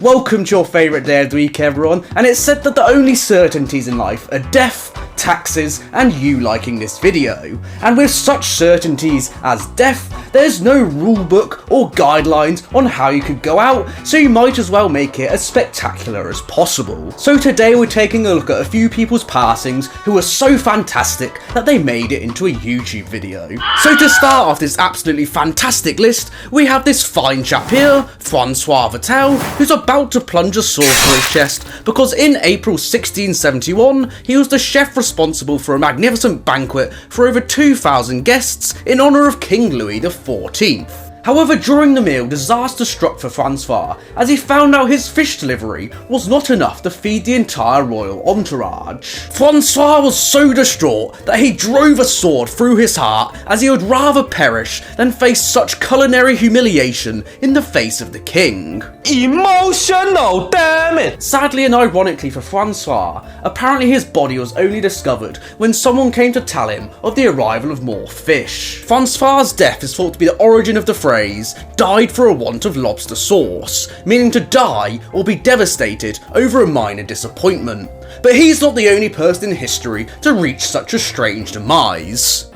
Welcome to your favourite day of the week, everyone, and it's said that the only certainties in life are death, taxes, and you liking this video. And with such certainties as death, there's no rule book or guidelines on how you could go out, so you might as well make it as spectacular as possible. So today we're taking a look at a few people's passings who were so fantastic that they made it into a YouTube video. So to start off this absolutely fantastic list, we have this fine chap here, Francois Vitale, who's about to plunge a sword through his chest because in April 1671 he was the chef responsible for a magnificent banquet for over 2,000 guests in honour of King Louis XIV. However, during the meal, disaster struck for Francois as he found out his fish delivery was not enough to feed the entire royal entourage. Francois was so distraught that he drove a sword through his heart as he would rather perish than face such culinary humiliation in the face of the king. Emotional, damn it! Sadly and ironically for Francois, apparently his body was only discovered when someone came to tell him of the arrival of more fish. Francois' death is thought to be the origin of the phrase died for a want of lobster sauce, meaning to die or be devastated over a minor disappointment. But he's not the only person in history to reach such a strange demise.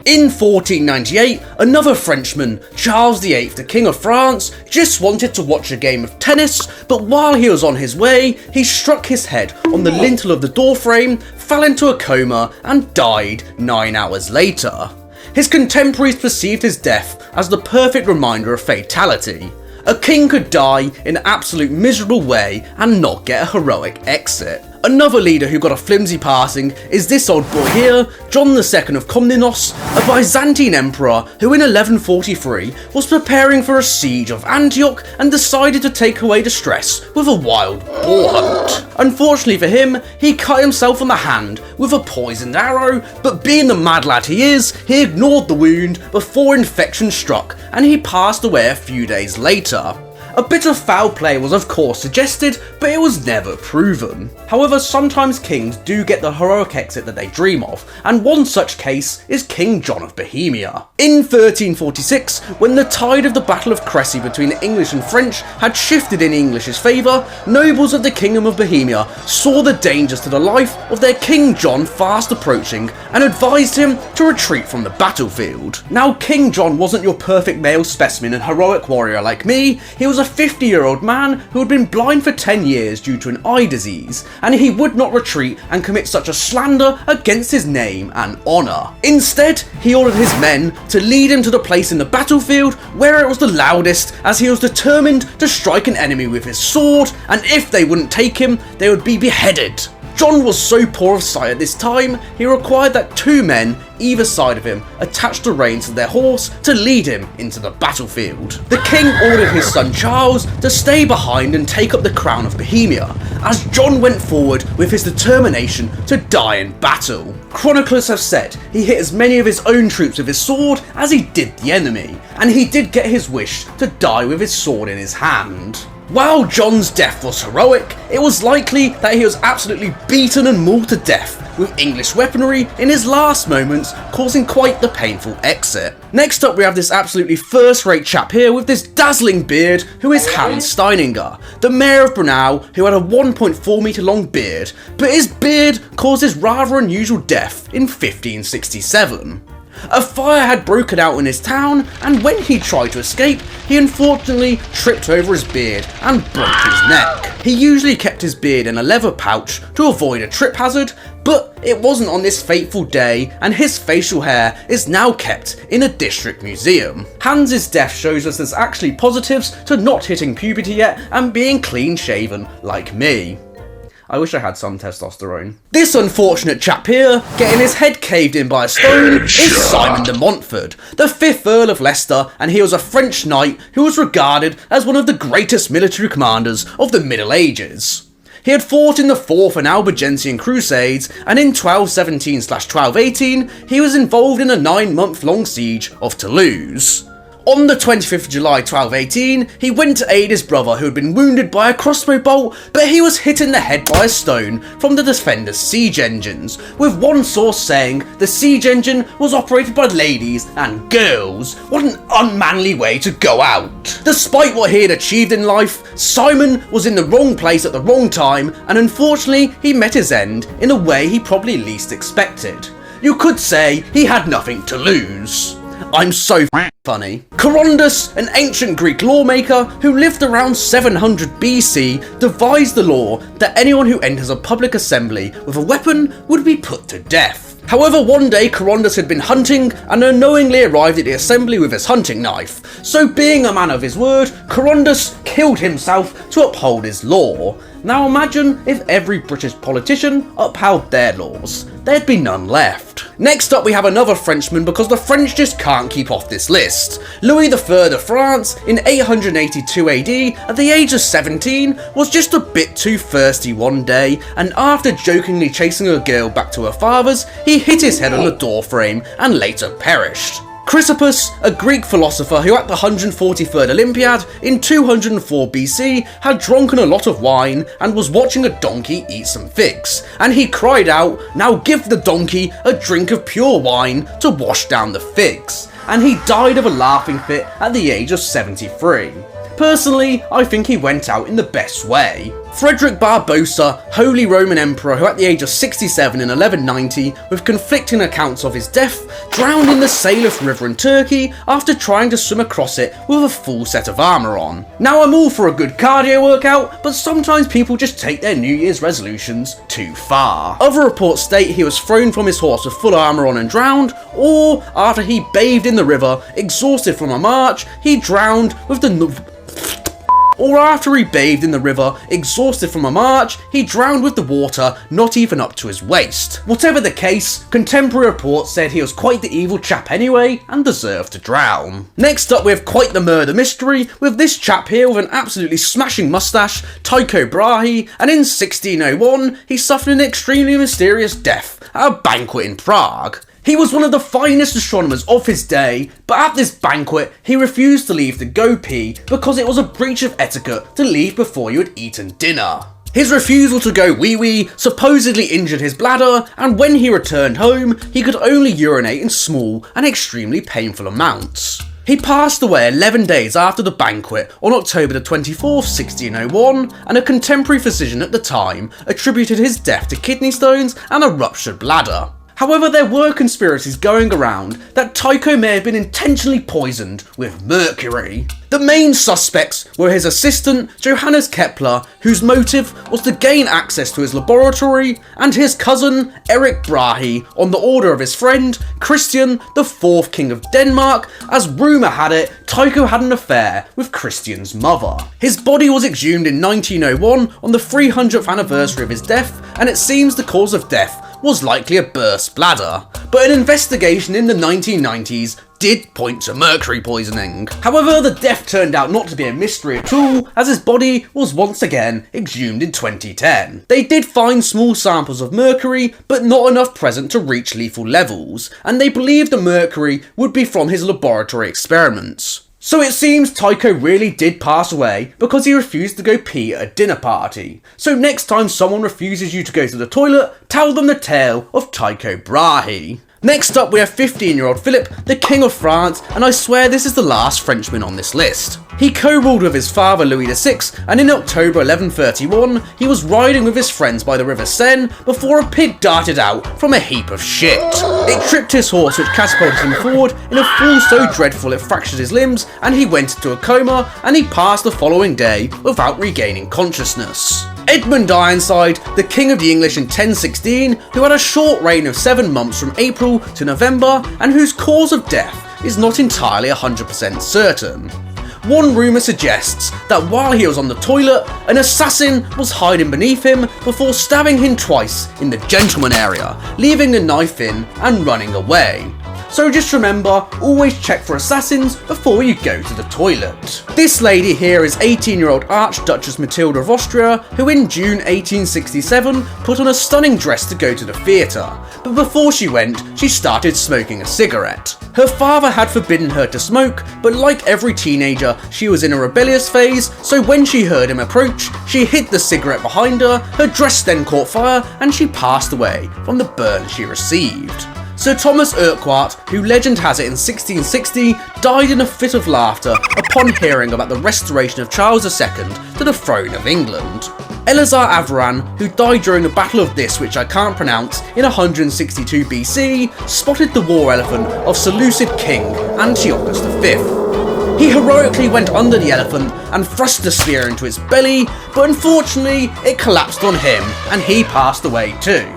In 1498, another Frenchman, Charles VIII, the King of France, just wanted to watch a game of tennis, but while he was on his way, he struck his head on the lintel of the doorframe, fell into a coma, and died 9 hours later. His contemporaries perceived his death as the perfect reminder of fatality. A king could die in an absolute miserable way and not get a heroic exit. Another leader who got a flimsy passing is this old boy here, John II of Komnenos, a Byzantine emperor who in 1143 was preparing for a siege of Antioch and decided to take away distress with a wild boar hunt. Unfortunately for him, he cut himself on the hand with a poisoned arrow, but being the mad lad he is, he ignored the wound before infection struck and he passed away a few days later. A bit of foul play was of course suggested, but it was never proven. However, sometimes kings do get the heroic exit that they dream of, and one such case is King John of Bohemia. In 1346, when the tide of the Battle of Crecy between the English and French had shifted in English's favour, nobles of the Kingdom of Bohemia saw the dangers to the life of their King John fast approaching and advised him to retreat from the battlefield. Now, King John wasn't your perfect male specimen and heroic warrior like me. He was a 50-year-old man who had been blind for 10 years due to an eye disease, and he would not retreat and commit such a slander against his name and honour. Instead, he ordered his men to lead him to the place in the battlefield where it was the loudest, as he was determined to strike an enemy with his sword, and if they wouldn't take him, they would be beheaded. John was so poor of sight at this time, he required that 2 men, either side of him, attach the reins to their horse to lead him into the battlefield. The king ordered his son Charles to stay behind and take up the crown of Bohemia, as John went forward with his determination to die in battle. Chroniclers have said he hit as many of his own troops with his sword as he did the enemy, and he did get his wish to die with his sword in his hand. While John's death was heroic, it was likely that he was absolutely beaten and mauled to death with English weaponry in his last moments, causing quite the painful exit. Next up we have this absolutely first-rate chap here with this dazzling beard who is Hans Steininger, the mayor of Brunau, who had a 1.4 metre long beard, but his beard caused his rather unusual death in 1567. A fire had broken out in his town, and when he tried to escape, he unfortunately tripped over his beard and broke his neck. He usually kept his beard in a leather pouch to avoid a trip hazard, but it wasn't on this fateful day, and his facial hair is now kept in a district museum. Hans's death shows us there's actually positives to not hitting puberty yet and being clean shaven like me. I wish I had some testosterone. This unfortunate chap here, getting his head caved in by a stone, is Simon de Montford, the 5th Earl of Leicester, and he was a French knight who was regarded as one of the greatest military commanders of the Middle Ages. He had fought in the 4th and Albigensian Crusades, and in 1217/1218, he was involved in a 9-month-long siege of Toulouse. On the 25th of July 1218, he went to aid his brother who had been wounded by a crossbow bolt, but he was hit in the head by a stone from the defender's siege engines, with one source saying the siege engine was operated by ladies and girls. What an unmanly way to go out. Despite what he had achieved in life, Simon was in the wrong place at the wrong time, and unfortunately he met his end in a way he probably least expected. You could say he had nothing to lose. I'm so funny. Charondas, an ancient Greek lawmaker who lived around 700 BC, devised the law that anyone who enters a public assembly with a weapon would be put to death. However, one day Charondas had been hunting and unknowingly arrived at the assembly with his hunting knife. So being a man of his word, Charondas killed himself to uphold his law. Now imagine if every British politician upheld their laws. There'd be none left. Next up we have another Frenchman because the French just can't keep off this list. Louis III of France in 882 AD at the age of 17 was just a bit too thirsty one day, and after jokingly chasing a girl back to her father's, he hit his head on the doorframe and later perished. Chrysippus, a Greek philosopher who at the 143rd Olympiad in 204 BC had drunken a lot of wine and was watching a donkey eat some figs, and he cried out, "Now give the donkey a drink of pure wine to wash down the figs," and he died of a laughing fit at the age of 73. Personally, I think he went out in the best way. Frederick Barbarossa, Holy Roman Emperor who at the age of 67 in 1190, with conflicting accounts of his death, drowned in the Salif River in Turkey after trying to swim across it with a full set of armour on. Now I'm all for a good cardio workout, but sometimes people just take their New Year's resolutions too far. Other reports state he was thrown from his horse with full armour on and drowned, or after he bathed in the river, exhausted from a march, he drowned with the water not even up to his waist. Whatever the case, contemporary reports said he was quite the evil chap anyway and deserved to drown. Next up we have quite the murder mystery with this chap here with an absolutely smashing moustache, Tycho Brahe, and in 1601 he suffered an extremely mysterious death at a banquet in Prague. He was one of the finest astronomers of his day, but at this banquet, he refused to leave to go pee because it was a breach of etiquette to leave before you had eaten dinner. His refusal to go wee-wee supposedly injured his bladder, and when he returned home, he could only urinate in small and extremely painful amounts. He passed away 11 days after the banquet on October the 24th, 1601, and a contemporary physician at the time attributed his death to kidney stones and a ruptured bladder. However, there were conspiracies going around that Tycho may have been intentionally poisoned with mercury. The main suspects were his assistant, Johannes Kepler, whose motive was to gain access to his laboratory, and his cousin, Erik Brahe, on the order of his friend, Christian, the fourth king of Denmark, as rumour had it, Tycho had an affair with Christian's mother. His body was exhumed in 1901 on the 300th anniversary of his death, and it seems the cause of death was likely a burst bladder, but an investigation in the 1990s did point to mercury poisoning. However, the death turned out not to be a mystery at all, as his body was once again exhumed in 2010. They did find small samples of mercury, but not enough present to reach lethal levels, and they believed the mercury would be from his laboratory experiments. So it seems Tycho really did pass away because he refused to go pee at a dinner party. So next time someone refuses you to go to the toilet, tell them the tale of Tycho Brahe. Next up we have 15-year-old Philip, the King of France, and I swear this is the last Frenchman on this list. He co-ruled with his father Louis VI, and in October 1131, he was riding with his friends by the River Seine before a pig darted out from a heap of shit. It tripped his horse, which catapulted him forward in a fall so dreadful it fractured his limbs, and he went into a coma, and he passed the following day without regaining consciousness. Edmund Ironside, the King of the English in 1016, who had a short reign of 7 months from April to November, and whose cause of death is not entirely 100% certain. One rumour suggests that while he was on the toilet, an assassin was hiding beneath him before stabbing him twice in the gentleman area, leaving the knife in and running away. so just remember, always check for assassins before you go to the toilet. This lady here is 18-year-old Archduchess Mathilda of Austria, who in June 1867 put on a stunning dress to go to the theatre, but before she went, she started smoking a cigarette. Her father had forbidden her to smoke, but like every teenager, she was in a rebellious phase, so when she heard him approach, she hid the cigarette behind her dress then caught fire, and she passed away from the burn she received. Sir Thomas Urquhart, who legend has it in 1660, died in a fit of laughter upon hearing about the restoration of Charles II to the throne of England. Eleazar Avaran, who died during the Battle of this, which I can't pronounce, in 162 BC, spotted the war elephant of Seleucid king Antiochus V. He heroically went under the elephant and thrust the spear into its belly, but unfortunately it collapsed on him and he passed away too.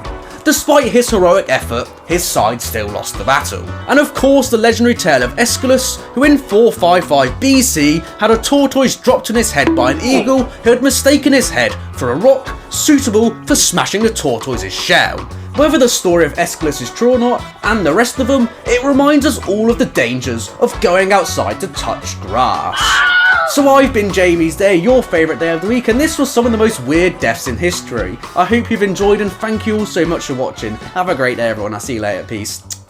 Despite his heroic effort, his side still lost the battle. And of course the legendary tale of Aeschylus, who in 455 BC had a tortoise dropped on his head by an eagle who had mistaken his head for a rock suitable for smashing the tortoise's shell. Whether the story of Aeschylus is true or not, and the rest of them, it reminds us all of the dangers of going outside to touch grass. So I've been Jamie's Day, your favourite day of the week, and this was some of the most weird deaths in history. I hope you've enjoyed and thank you all so much for watching. Have a great day everyone, I'll see you later, peace.